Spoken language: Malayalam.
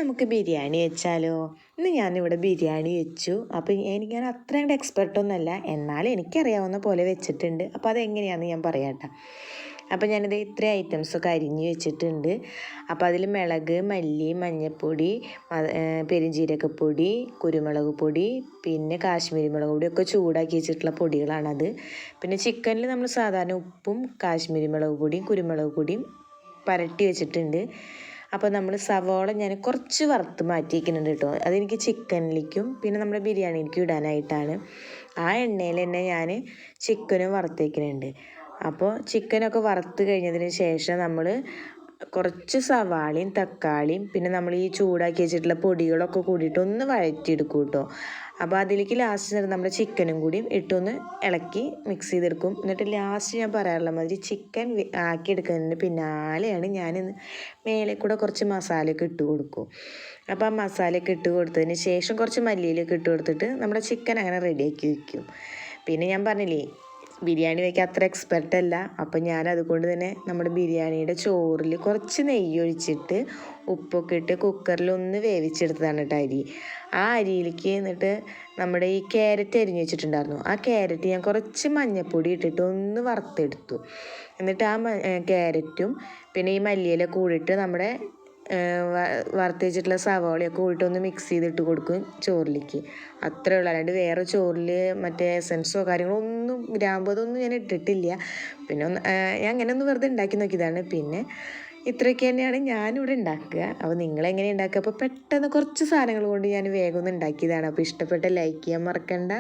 നമുക്ക് ബിരിയാണി വെച്ചാലോ? ഇന്ന് ഞാനിവിടെ ബിരിയാണി വെച്ചു. അപ്പോൾ ഞാൻ അത്രയും എക്സ്പെർട്ടൊന്നുമല്ല, എന്നാലും എനിക്കറിയാവുന്ന പോലെ വെച്ചിട്ടുണ്ട്. അപ്പോൾ അതെങ്ങനെയാണെന്ന് ഞാൻ പറയാം കേട്ടോ. അപ്പോൾ ഞാനിത് ഇത്രയും ഐറ്റംസൊക്കെ അരിഞ്ഞ് വെച്ചിട്ടുണ്ട്. അപ്പോൾ അതിൽ മിളക്, മല്ലി, മഞ്ഞൾപ്പൊടി, പെരുംജീരകപ്പൊടി, കുരുമുളക് പൊടി, പിന്നെ കാശ്മീരി മുളക് പൊടിയൊക്കെ ചൂടാക്കി വെച്ചിട്ടുള്ള പൊടികളാണത്. പിന്നെ ചിക്കനിൽ നമ്മൾ സാധാരണ ഉപ്പും കാശ്മീരി മുളക് പൊടിയും കുരുമുളക് പൊടിയും പരട്ടി വെച്ചിട്ടുണ്ട്. അപ്പോൾ നമ്മൾ സവാള ഞാൻ കുറച്ച് വറുത്ത് മാറ്റി വയ്ക്കുന്നുണ്ട് കേട്ടോ. അതെനിക്ക് ചിക്കനിലേക്കും പിന്നെ നമ്മുടെ ബിരിയാണിയിലേക്കും ഇടാനായിട്ടാണ്. ആ എണ്ണയിൽ തന്നെ ഞാൻ ചിക്കനും വറുത്ത് വയ്ക്കുന്നുണ്ട്. അപ്പോൾ ചിക്കനൊക്കെ വറുത്ത് കഴിഞ്ഞതിന് ശേഷം നമ്മൾ കുറച്ച് സവാളയും തക്കാളിയും പിന്നെ നമ്മൾ ഈ ചൂടാക്കി വെച്ചിട്ടുള്ള പൊടികളൊക്കെ കൂടിയിട്ട് ഒന്ന് വഴറ്റിയെടുക്കും കേട്ടോ. അപ്പോൾ അതിലേക്ക് ലാസ്റ്റ് നമ്മുടെ ചിക്കനും കൂടിയും ഇട്ടൊന്ന് ഇളക്കി മിക്സ് ചെയ്തെടുക്കും. എന്നിട്ട് ലാസ്റ്റ് ഞാൻ പറയാറുള്ള മാതിരി ചിക്കൻ ആക്കിയെടുക്കുന്നതിന് പിന്നാലെയാണ് ഞാൻ മേലെ കൂടെ കുറച്ച് മസാലയൊക്കെ ഇട്ട് കൊടുക്കും. അപ്പോൾ ആ മസാലയൊക്കെ ഇട്ട് കൊടുത്തതിന് ശേഷം കുറച്ച് മല്ലിയിലൊക്കെ ഇട്ട് കൊടുത്തിട്ട് നമ്മുടെ ചിക്കൻ അങ്ങനെ റെഡിയാക്കി വയ്ക്കും. പിന്നെ ഞാൻ പറഞ്ഞില്ലേ, ബിരിയാണി വയ്ക്കാൻ അത്ര എക്സ്പെർട്ടല്ല. അപ്പം ഞാൻ അതുകൊണ്ട് തന്നെ നമ്മുടെ ബിരിയാണിയുടെ ചോറിൽ കുറച്ച് നെയ്യ് ഒഴിച്ചിട്ട് ഉപ്പൊക്കെ ഇട്ട് കുക്കറിൽ ഒന്ന് വേവിച്ചെടുത്തതാണ് കേട്ടോ അരി. ആ അരിയിലേക്ക് എന്നിട്ട് നമ്മുടെ ഈ ക്യാരറ്റ് അരിഞ്ഞ് വെച്ചിട്ടുണ്ടായിരുന്നു. ആ ക്യാരറ്റ് ഞാൻ കുറച്ച് മഞ്ഞൾപ്പൊടി ഇട്ടിട്ട് ഒന്ന് വറുത്തെടുത്തു. എന്നിട്ട് ആ ക്യാരറ്റും പിന്നെ ഈ മല്ലിയില കൂടിയിട്ട് നമ്മുടെ വറുത്ത് വെച്ചിട്ടുള്ള സവാളയൊക്കെ കൂടിയിട്ട് ഒന്ന് മിക്സ് ചെയ്തിട്ട് കൊടുക്കും ചോറിലേക്ക്. അത്രേ ഉള്ളൂ. അല്ലാണ്ട് വേറെ ചോറിൽ മറ്റേ എസൻസോ കാര്യങ്ങളോ ഒന്നും ഗ്രാമ്പോ അതൊന്നും ഞാൻ ഇട്ടിട്ടില്ല. പിന്നെ ഞാൻ അങ്ങനെ ഒന്ന് വെറുതെ ഉണ്ടാക്കി നോക്കിയതാണ്. പിന്നെ ഇത്രയൊക്കെ തന്നെയാണ് ഞാനിവിടെ ഉണ്ടാക്കുക. അപ്പോൾ നിങ്ങളെങ്ങനെ ഉണ്ടാക്കുക? അപ്പോൾ പെട്ടെന്ന് കുറച്ച് സാധനങ്ങൾ കൊണ്ട് ഞാൻ വേഗം ഒന്ന് ഉണ്ടാക്കിയതാണ്. അപ്പോൾ ഇഷ്ടപ്പെട്ട ലൈക്ക് ചെയ്യാൻ മറക്കണ്ട.